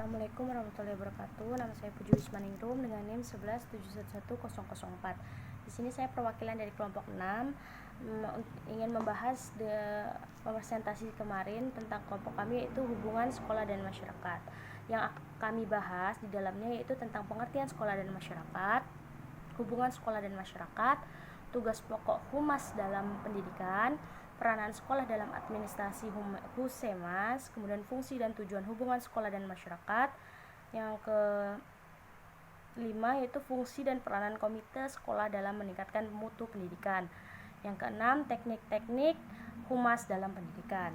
Assalamualaikum warahmatullahi wabarakatuh. Nama saya Puji Wismaningrum dengan NIM 11711004. Di sini saya perwakilan dari kelompok 6 ingin membahas presentasi kemarin tentang kelompok kami, yaitu hubungan sekolah dan masyarakat. Yang kami bahas di dalamnya yaitu tentang pengertian sekolah dan masyarakat, hubungan sekolah dan masyarakat, tugas pokok humas dalam pendidikan, peranan sekolah dalam administrasi Husemas, kemudian fungsi dan tujuan hubungan sekolah dan masyarakat. Yang kelima yaitu fungsi dan peranan komite sekolah dalam meningkatkan mutu pendidikan. Yang keenam, teknik-teknik humas dalam pendidikan.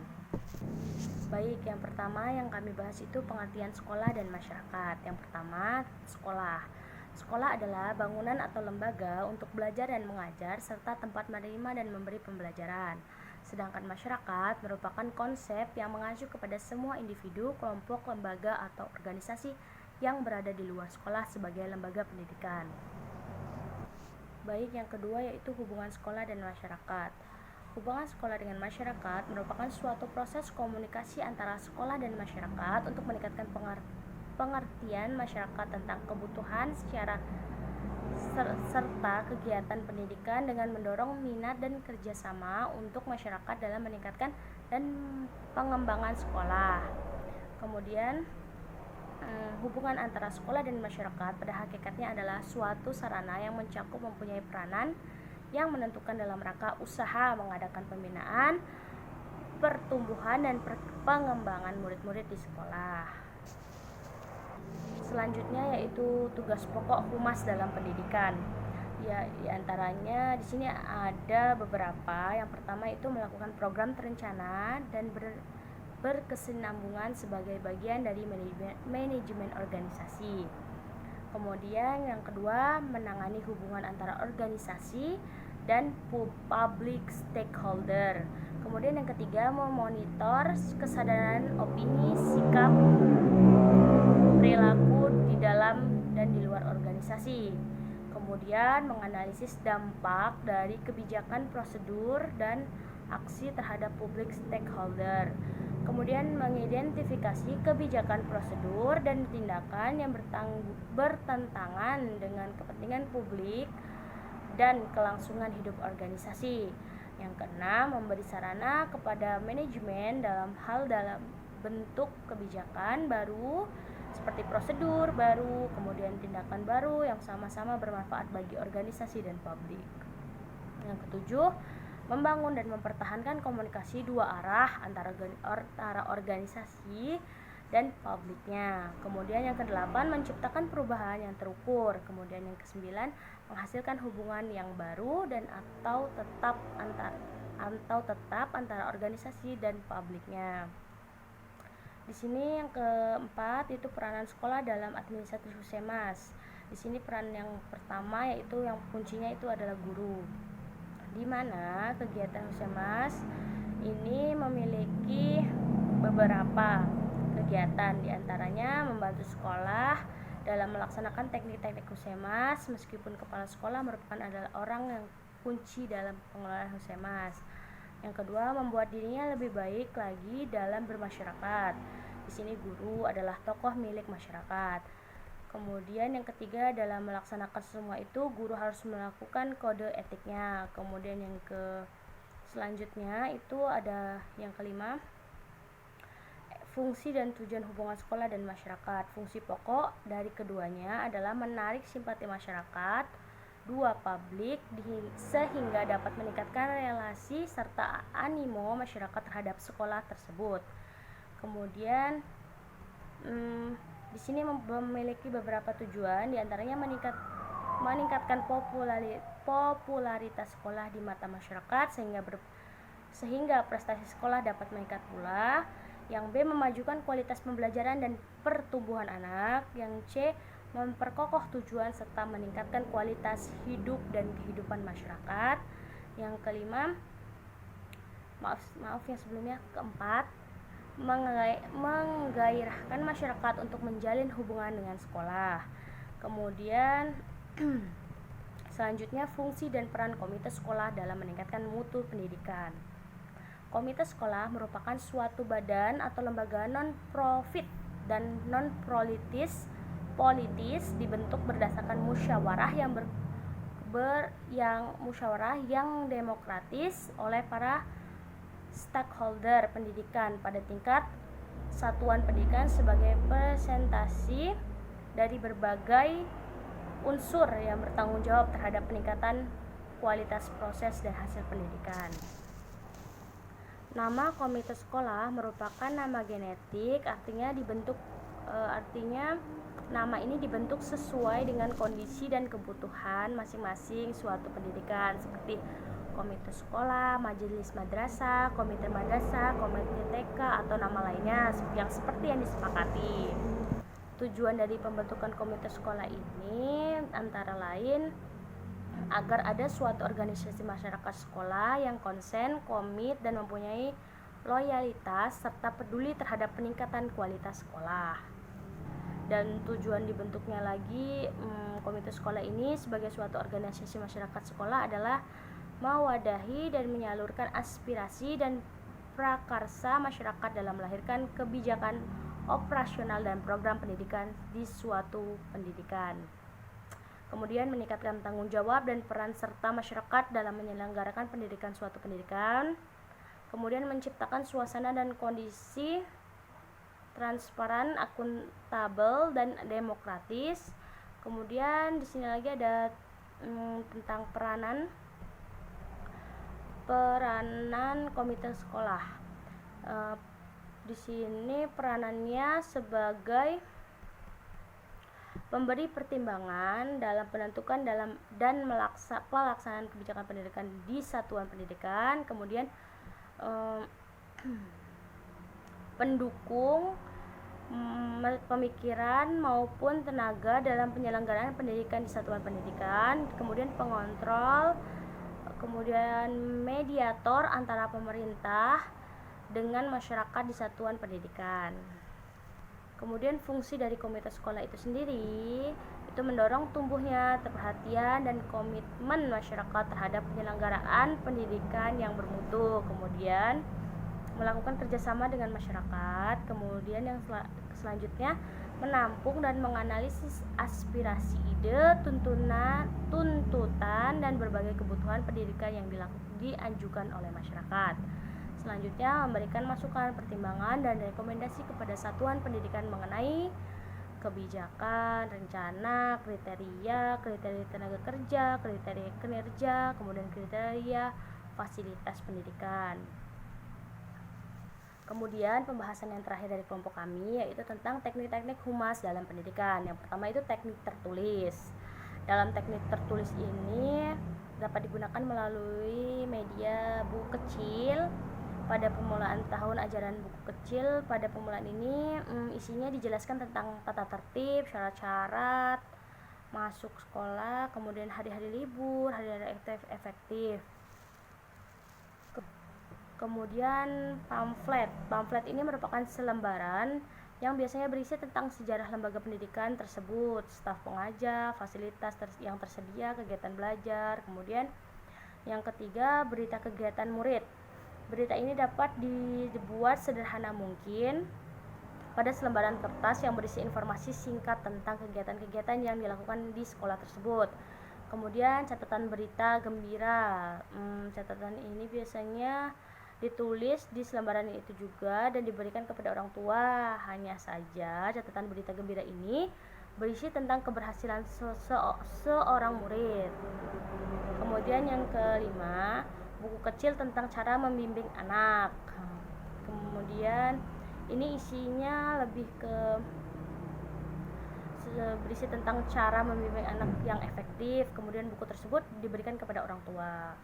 Baik, yang pertama yang kami bahas itu pengertian sekolah dan masyarakat. Yang pertama, sekolah. Sekolah adalah bangunan atau lembaga untuk belajar dan mengajar serta tempat menerima dan memberi pembelajaran. Sedangkan masyarakat merupakan konsep yang mengacu kepada semua individu, kelompok, lembaga, atau organisasi yang berada di luar sekolah sebagai lembaga pendidikan. Baik, yang kedua yaitu hubungan sekolah dan masyarakat. Hubungan sekolah dengan masyarakat merupakan suatu proses komunikasi antara sekolah dan masyarakat untuk meningkatkan pengertian masyarakat tentang kebutuhan secara serta kegiatan pendidikan dengan mendorong minat dan kerjasama untuk masyarakat dalam meningkatkan dan pengembangan sekolah. Kemudian hubungan antara sekolah dan masyarakat pada hakikatnya adalah suatu sarana yang mencakup mempunyai peranan yang menentukan dalam rangka usaha mengadakan pembinaan, pertumbuhan dan pengembangan murid-murid di sekolah. Selanjutnya yaitu tugas pokok humas dalam pendidikan. Ya, diantaranya di sini ada beberapa. Yang pertama itu melakukan program terencana dan berkesinambungan sebagai bagian dari manajemen organisasi. Kemudian yang kedua, menangani hubungan antara organisasi dan public stakeholder. Kemudian yang ketiga, memonitor kesadaran, opini, sikap, perilaku di dalam dan di luar organisasi. Kemudian menganalisis dampak dari kebijakan, prosedur, dan aksi terhadap public stakeholder. Kemudian mengidentifikasi kebijakan, prosedur, dan tindakan yang bertentangan dengan kepentingan publik dan kelangsungan hidup organisasi. Yang keenam, memberi sarana kepada manajemen dalam bentuk kebijakan baru seperti prosedur baru, kemudian tindakan baru yang sama-sama bermanfaat bagi organisasi dan publik. Yang ketujuh, membangun dan mempertahankan komunikasi dua arah antara organisasi dan publiknya. Kemudian yang kedelapan, menciptakan perubahan yang terukur. Kemudian yang kesembilan, menghasilkan hubungan yang baru dan atau tetap antara organisasi dan publiknya. Di sini yang keempat itu peranan sekolah dalam administrasi Husemas. Di sini peran yang pertama yaitu yang kuncinya itu adalah guru. Di mana kegiatan Husemas ini memiliki beberapa kegiatan, diantaranya membantu sekolah dalam melaksanakan teknik-teknik Husemas, meskipun kepala sekolah merupakan adalah orang yang kunci dalam pengelolaan Husemas. Yang kedua, membuat dirinya lebih baik lagi dalam bermasyarakat. Di sini guru adalah tokoh milik masyarakat. Kemudian yang ketiga, dalam melaksanakan semua itu guru harus melakukan kode etiknya. Kemudian yang selanjutnya itu ada yang kelima, fungsi dan tujuan hubungan sekolah dan masyarakat. Fungsi pokok dari keduanya adalah menarik simpati masyarakat, dua publik, sehingga dapat meningkatkan relasi serta animo masyarakat terhadap sekolah tersebut. Kemudian di sini memiliki beberapa tujuan, diantaranya meningkatkan popularitas sekolah di mata masyarakat sehingga prestasi sekolah dapat meningkat pula. Yang B, memajukan kualitas pembelajaran dan pertumbuhan anak. Yang C, memperkokoh tujuan serta meningkatkan kualitas hidup dan kehidupan masyarakat. Yang kelima, maaf yang sebelumnya, keempat, menggairahkan masyarakat untuk menjalin hubungan dengan sekolah. Kemudian selanjutnya, fungsi dan peran komite sekolah dalam meningkatkan mutu pendidikan. Komite sekolah merupakan suatu badan atau lembaga non-profit dan non-politis dibentuk berdasarkan musyawarah yang demokratis oleh para stakeholder pendidikan pada tingkat satuan pendidikan sebagai presentasi dari berbagai unsur yang bertanggung jawab terhadap peningkatan kualitas proses dan hasil pendidikan. Nama komite sekolah merupakan nama genetik, artinya nama ini dibentuk sesuai dengan kondisi dan kebutuhan masing-masing suatu pendidikan, seperti komite sekolah, majelis madrasah, komite TK, atau nama lainnya yang seperti yang disepakati. Tujuan dari pembentukan komite sekolah ini antara lain agar ada suatu organisasi masyarakat sekolah yang konsen, komit, dan mempunyai loyalitas serta peduli terhadap peningkatan kualitas sekolah. Dan tujuan dibentuknya lagi komite sekolah ini sebagai suatu organisasi masyarakat sekolah adalah mewadahi dan menyalurkan aspirasi dan prakarsa masyarakat dalam melahirkan kebijakan operasional dan program pendidikan di suatu pendidikan. Kemudian meningkatkan tanggung jawab dan peran serta masyarakat dalam menyelenggarakan pendidikan suatu pendidikan. Kemudian menciptakan suasana dan kondisi transparan, akuntabel, dan demokratis. Kemudian di sini lagi ada tentang peranan komite sekolah. Di sini peranannya sebagai pemberi pertimbangan dalam penentukan dan pelaksanaan kebijakan pendidikan di satuan pendidikan. Kemudian pendukung pemikiran maupun tenaga dalam penyelenggaraan pendidikan di satuan pendidikan, kemudian pengontrol, kemudian mediator antara pemerintah dengan masyarakat di satuan pendidikan. Kemudian fungsi dari komite sekolah itu sendiri itu mendorong tumbuhnya perhatian dan komitmen masyarakat terhadap penyelenggaraan pendidikan yang bermutu, kemudian melakukan kerjasama dengan masyarakat, kemudian yang selanjutnya menampung dan menganalisis aspirasi, ide, tuntutan, dan berbagai kebutuhan pendidikan yang diajukan oleh masyarakat. Selanjutnya memberikan masukan, pertimbangan, dan rekomendasi kepada satuan pendidikan mengenai kebijakan, rencana, kriteria tenaga kerja, kriteria kinerja, kemudian kriteria fasilitas pendidikan. Kemudian pembahasan yang terakhir dari kelompok kami yaitu tentang teknik-teknik humas dalam pendidikan. Yang pertama itu teknik tertulis. Dalam teknik tertulis ini dapat digunakan melalui media buku kecil. Pada permulaan tahun ajaran buku kecil, pada permulaan ini isinya dijelaskan tentang tata tertib, syarat-syarat masuk sekolah, kemudian hari-hari libur, hari-hari efektif. Kemudian pamflet ini merupakan selembaran yang biasanya berisi tentang sejarah lembaga pendidikan tersebut, staf pengajar, fasilitas yang tersedia, kegiatan belajar. Kemudian yang ketiga, berita kegiatan murid. Berita ini dapat dibuat sederhana mungkin pada selembaran kertas yang berisi informasi singkat tentang kegiatan-kegiatan yang dilakukan di sekolah tersebut. Kemudian catatan berita gembira. Catatan ini biasanya ditulis di selembaran itu juga dan diberikan kepada orang tua. Hanya saja catatan berita gembira ini berisi tentang keberhasilan seorang murid. Kemudian yang kelima, buku kecil tentang cara membimbing anak. Kemudian ini isinya lebih ke berisi tentang cara membimbing anak yang efektif. Kemudian buku tersebut diberikan kepada orang tua.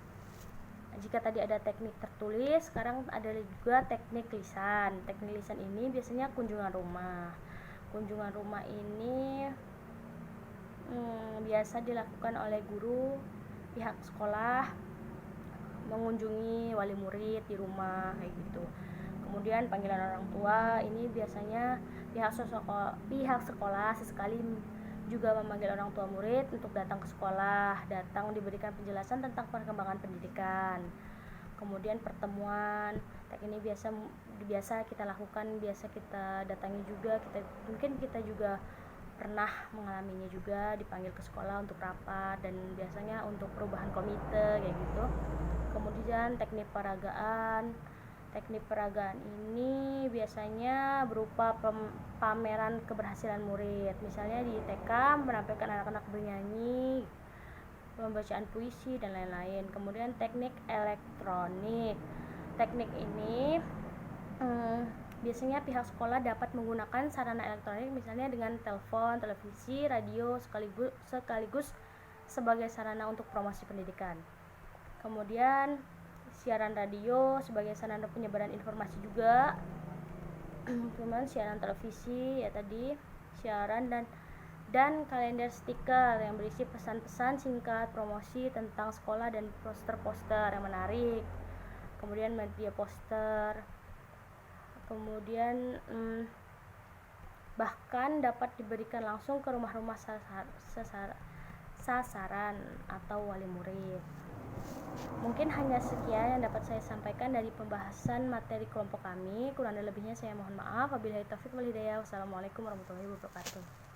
Jika tadi ada teknik tertulis, sekarang ada juga teknik lisan. Teknik lisan ini biasanya kunjungan rumah. Kunjungan rumah ini biasa dilakukan oleh guru pihak sekolah mengunjungi wali murid di rumah kayak gitu. Kemudian panggilan orang tua ini biasanya pihak sekolah sesekali juga memanggil orang tua murid untuk datang ke sekolah, diberikan penjelasan tentang perkembangan pendidikan. Kemudian pertemuan ini biasa kita lakukan, biasa kita datangi juga, mungkin kita juga pernah mengalaminya juga, dipanggil ke sekolah untuk rapat dan biasanya untuk perubahan komite kayak gitu. Kemudian teknik peragaan ini biasanya berupa pameran keberhasilan murid, misalnya di TK menampilkan anak-anak bernyanyi, pembacaan puisi dan lain-lain. Kemudian teknik elektronik, teknik ini biasanya pihak sekolah dapat menggunakan sarana elektronik misalnya dengan telepon, televisi, radio sekaligus sebagai sarana untuk promosi pendidikan. Kemudian siaran radio sebagai sarana penyebaran informasi juga. Kemudian siaran televisi ya tadi, siaran dan kalender stiker yang berisi pesan-pesan singkat promosi tentang sekolah dan poster-poster yang menarik. Kemudian media poster. Kemudian bahkan dapat diberikan langsung ke rumah-rumah sasaran atau wali murid. Mungkin hanya sekian yang dapat saya sampaikan dari pembahasan materi kelompok kami. Kurang dan lebihnya saya mohon maaf. Wabillahi taufiq wal hidayah. Wassalamualaikum warahmatullahi wabarakatuh.